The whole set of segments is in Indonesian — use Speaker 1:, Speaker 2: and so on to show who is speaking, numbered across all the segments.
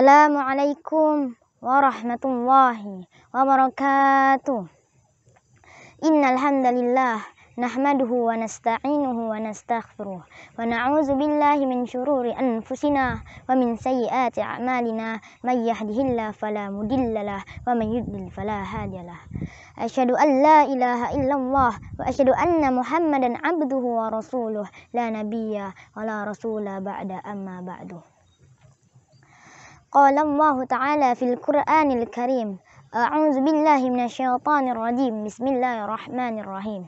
Speaker 1: Assalamualaikum warahmatullahi wabarakatuh. Innal hamdalillah nahmaduhu wa nasta'inuhu wa nastaghfiruh wa na'udzu billahi min syururi anfusina wa min sayyiati a'malina may yahdihillahu fala mudhillalah wa may yudlil fala hadiyalah. Asyhadu an la ilaha illallah wa asyhadu anna Muhammadan abduhu wa rasuluh la nabiyya wa la rasula ba'da amma ba'du. Qala Allah Ta'ala fil Qur'anil Karim. A'udzu billahi minasyaitonir rajim. Bismillahirrahmanirrahim.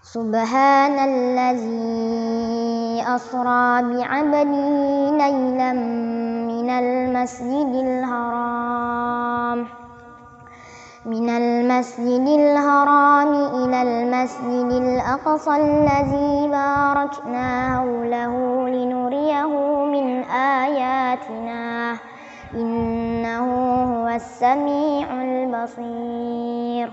Speaker 1: Subhanallazi asra bi'abdihi laylan minal masjidil haram ilal masjidil aqsa allazi barakna hawlahu linuriyahu min ayatina innahu huwas sami'ul basir.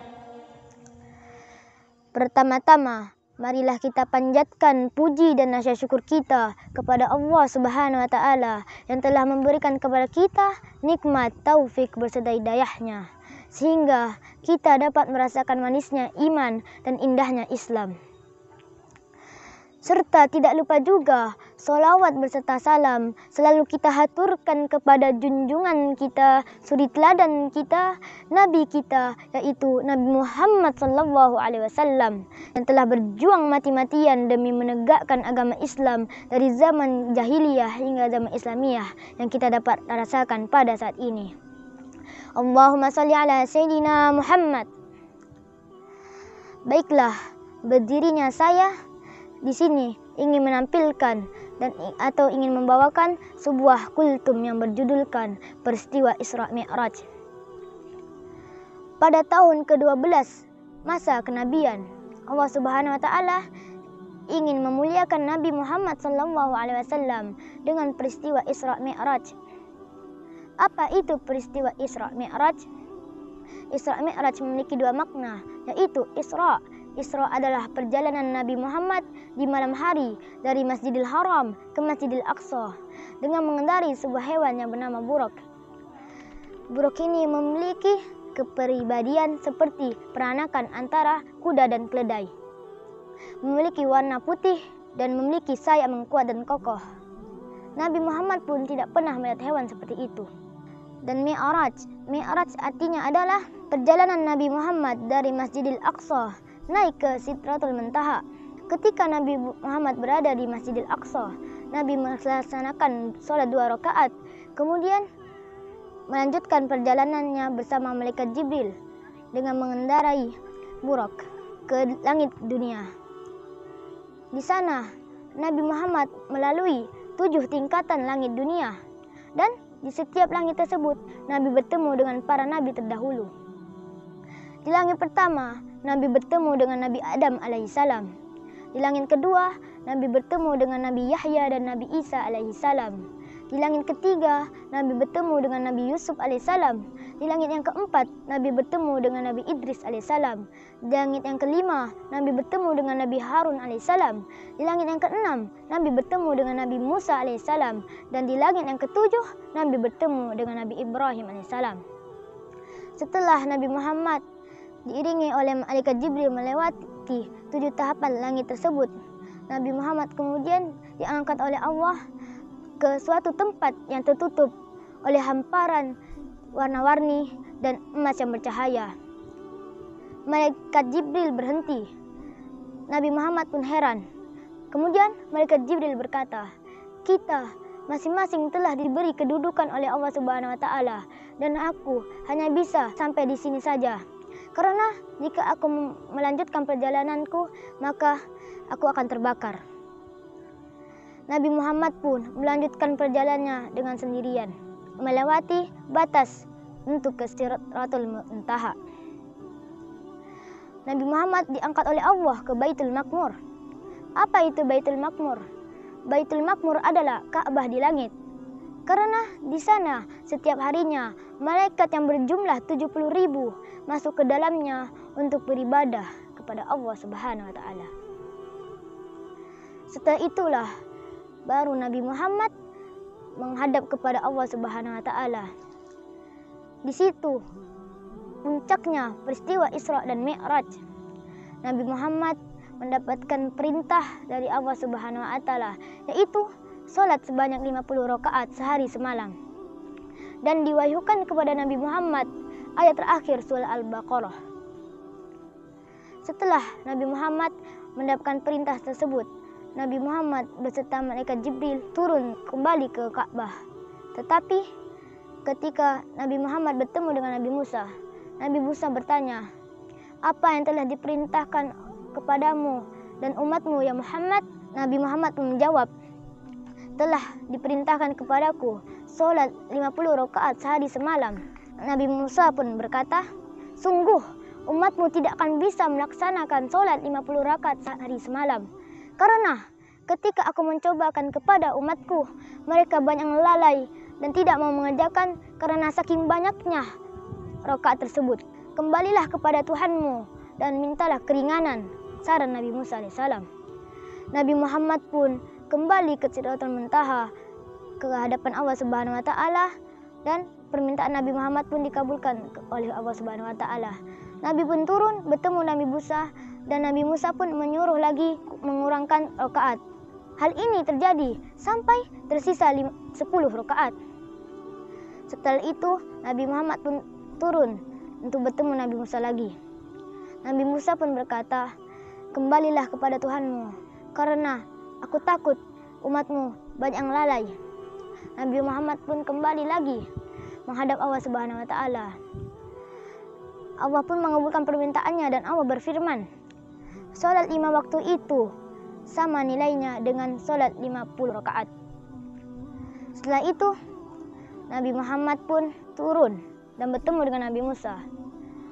Speaker 1: Pertama-tama, marilah kita panjatkan puji dan rasa syukur kita kepada Allah Subhanahu wa Ta'ala yang telah memberikan kepada kita nikmat taufik berserta hidayahnya, sehingga kita dapat merasakan manisnya iman dan indahnya Islam. Serta tidak lupa juga sholawat berserta salam selalu kita haturkan kepada junjungan kita, suri teladan kita, Nabi kita, yaitu Nabi Muhammad SAW yang telah berjuang mati-matian demi menegakkan agama Islam dari zaman jahiliyah hingga zaman Islamiyah yang kita dapat rasakan pada saat ini. Allahumma salli ala Sayyidina Muhammad. Baiklah, berdirinya saya di sini ingin menampilkan atau ingin membawakan sebuah kultum yang berjudulkan Peristiwa Isra Mi'raj. Pada tahun ke-12 masa kenabian, Allah Subhanahu wa Ta'ala ingin memuliakan Nabi Muhammad SAW dengan peristiwa Isra Mi'raj. Apa itu peristiwa Isra Mi'raj? Isra Mi'raj memiliki dua makna, yaitu Isra. Isra adalah perjalanan Nabi Muhammad di malam hari dari Masjidil Haram ke Masjidil Aqsa dengan mengendari sebuah hewan yang bernama buraq. Buraq ini memiliki kepribadian seperti peranakan antara kuda dan keledai. Memiliki warna putih dan memiliki sayap yang kuat dan kokoh. Nabi Muhammad pun tidak pernah melihat hewan seperti itu. Dan Mi'raj artinya adalah perjalanan Nabi Muhammad dari Masjidil Aqsa naik ke Sidratul Muntaha. Ketika Nabi Muhammad berada di Masjidil Aqsa, Nabi melaksanakan sholat 2 rakaat, kemudian melanjutkan perjalanannya bersama malaikat Jibril dengan mengendarai buraq ke langit dunia. Di sana Nabi Muhammad melalui 7 tingkatan langit dunia, dan di setiap langit tersebut Nabi bertemu dengan para nabi terdahulu. Di langit pertama, Nabi bertemu dengan Nabi Adam alaihissalam. Di langit kedua, Nabi bertemu dengan Nabi Yahya dan Nabi Isa alaihissalam. Di langit ketiga, Nabi bertemu dengan Nabi Yusuf alaihissalam. Di langit yang keempat, Nabi bertemu dengan Nabi Idris alaihissalam. Di langit yang kelima, Nabi bertemu dengan Nabi Harun alaihissalam. Di langit yang keenam, Nabi bertemu dengan Nabi Musa alaihissalam. Dan di langit yang ketujuh, Nabi bertemu dengan Nabi Ibrahim alaihissalam. Setelah Nabi Muhammad diiringi oleh malaikat Jibril melewati 7 tahapan langit tersebut, Nabi Muhammad kemudian diangkat oleh Allah ke suatu tempat yang tertutup oleh hamparan warna-warni dan emas yang bercahaya. Malaikat Jibril berhenti. Nabi Muhammad pun heran. Kemudian malaikat Jibril berkata, "Kita masing-masing telah diberi kedudukan oleh Allah Subhanahu wa Ta'ala, dan aku hanya bisa sampai di sini saja. Karena jika aku melanjutkan perjalananku, maka aku akan terbakar." Nabi Muhammad pun melanjutkan perjalanannya dengan sendirian, melewati batas untuk ke Sidratul Muntaha. Nabi Muhammad diangkat oleh Allah ke Baitul Maqmur. Apa itu Baitul Maqmur? Baitul Maqmur adalah Ka'bah di langit. Karena di sana setiap harinya malaikat yang berjumlah 70.000 masuk ke dalamnya untuk beribadah kepada Allah Subhanahu wa Ta'ala. Setelah itulah baru Nabi Muhammad menghadap kepada Allah Subhanahu wa taala. Di situ puncaknya peristiwa Isra dan Mi'raj. Nabi Muhammad mendapatkan perintah dari Allah Subhanahu wa taala, yaitu salat sebanyak 50 rakaat sehari semalam. Dan diwahyukan kepada Nabi Muhammad ayat terakhir surah Al-Baqarah. Setelah Nabi Muhammad mendapatkan perintah tersebut, Nabi Muhammad beserta malaikat Jibril turun kembali ke Ka'bah. Tetapi ketika Nabi Muhammad bertemu dengan Nabi Musa bertanya, "Apa yang telah diperintahkan kepadamu dan umatmu ya Muhammad?" Nabi Muhammad pun menjawab, "Telah diperintahkan kepadaku salat 50 rakaat sehari semalam." Nabi Musa pun berkata, "Sungguh umatmu tidak akan bisa melaksanakan salat 50 rakaat sehari semalam. Karena ketika aku mencobakan kepada umatku, mereka banyak lalai dan tidak mau mengerjakan karena saking banyaknya rakaat tersebut. Kembalilah kepada Tuhanmu dan mintalah keringanan," saran Nabi Musa alaihissalam. Nabi Muhammad pun kembali ke Sidratul Muntaha ke hadapan Allah Subhanahu wa taala, dan permintaan Nabi Muhammad pun dikabulkan oleh Allah Subhanahu wa taala. Nabi pun turun bertemu Nabi Musa, dan Nabi Musa pun menyuruh lagi mengurangkan rakaat. Hal ini terjadi sampai tersisa 10 rakaat. Setelah itu Nabi Muhammad pun turun untuk bertemu Nabi Musa lagi. Nabi Musa pun berkata, "Kembalilah kepada Tuhanmu, karena aku takut umatmu banyak yang lalai." Nabi Muhammad pun kembali lagi menghadap Allah Subhanahu wa taala. Allah pun mengabulkan permintaannya dan Allah berfirman, "Salat 5 waktu itu sama nilainya dengan salat 50 rakaat." Setelah itu Nabi Muhammad pun turun dan bertemu dengan Nabi Musa.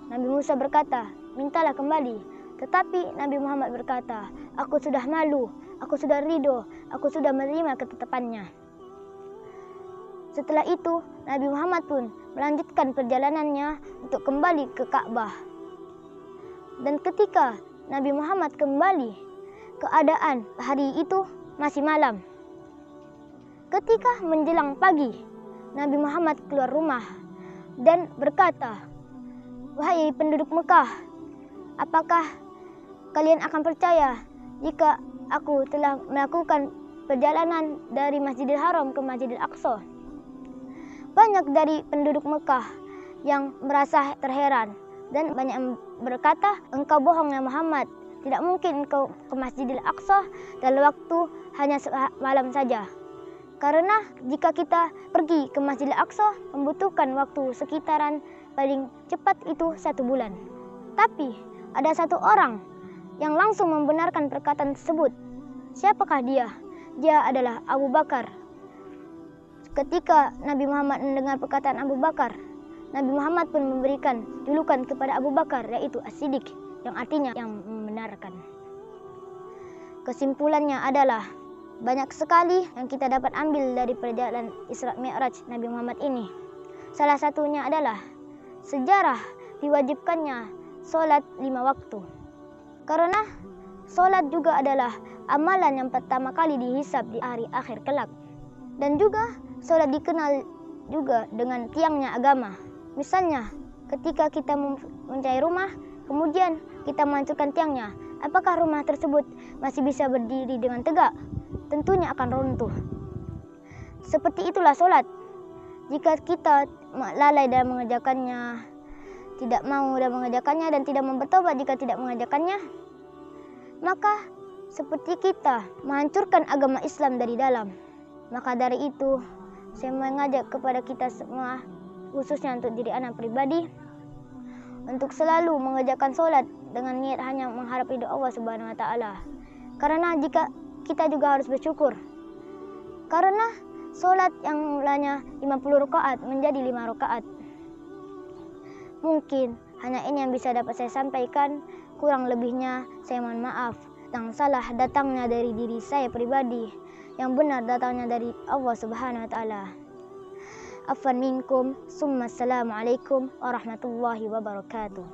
Speaker 1: Nabi Musa berkata, "Mintalah kembali." Tetapi Nabi Muhammad berkata, "Aku sudah malu, aku sudah ridho, aku sudah menerima ketetapannya." Setelah itu Nabi Muhammad pun melanjutkan perjalanannya untuk kembali ke Ka'bah. Dan ketika Nabi Muhammad kembali, keadaan hari itu masih malam. Ketika menjelang pagi, Nabi Muhammad keluar rumah dan berkata, "Wahai penduduk Mekah, apakah kalian akan percaya jika aku telah melakukan perjalanan dari Masjidil Haram ke Masjidil Aqsa?" Banyak dari penduduk Mekah yang merasa terheran dan banyak yang berkata, "Engkau bohong ya Muhammad, tidak mungkin engkau ke Masjidil Aqsa dalam waktu hanya malam saja. Karena jika kita pergi ke Masjidil Aqsa membutuhkan waktu sekitaran paling cepat itu 1 bulan." Tapi ada satu orang yang langsung membenarkan perkataan tersebut. Siapakah dia? Dia adalah Abu Bakar. Ketika Nabi Muhammad mendengar perkataan Abu Bakar, Nabi Muhammad pun memberikan julukan kepada Abu Bakar, yaitu As-Siddiq, yang artinya yang membenarkan. Kesimpulannya adalah banyak sekali yang kita dapat ambil dari perjalanan Isra Mi'raj Nabi Muhammad ini. Salah satunya adalah sejarah diwajibkannya salat 5 waktu. Karena salat juga adalah amalan yang pertama kali dihisab di hari akhir kelak. Dan juga salat dikenal juga dengan tiangnya agama. Misalnya, ketika kita mencari rumah, kemudian kita menghancurkan tiangnya, apakah rumah tersebut masih bisa berdiri dengan tegak? Tentunya akan runtuh. Seperti itulah salat. Jika kita lalai dalam mengerjakannya, tidak mau dalam mengerjakannya, dan tidak mau bertobat jika tidak mengerjakannya, maka seperti kita menghancurkan agama Islam dari dalam. Maka dari itu, saya mengajak kepada kita semua, khususnya untuk diri anak pribadi, untuk selalu mengerjakan salat dengan niat hanya mengharap ridho Allah Subhanahu wa taala. Karena jika kita juga harus bersyukur. Karena salat yang mulanya 50 rakaat menjadi 5 rakaat. Mungkin hanya ini yang bisa dapat saya sampaikan. Kurang lebihnya saya mohon maaf. Yang salah datangnya dari diri saya pribadi, yang benar datangnya dari Allah Subhanahu wa taala. Afwan minkum, summa assalamualaikum warahmatullahi wabarakatuh.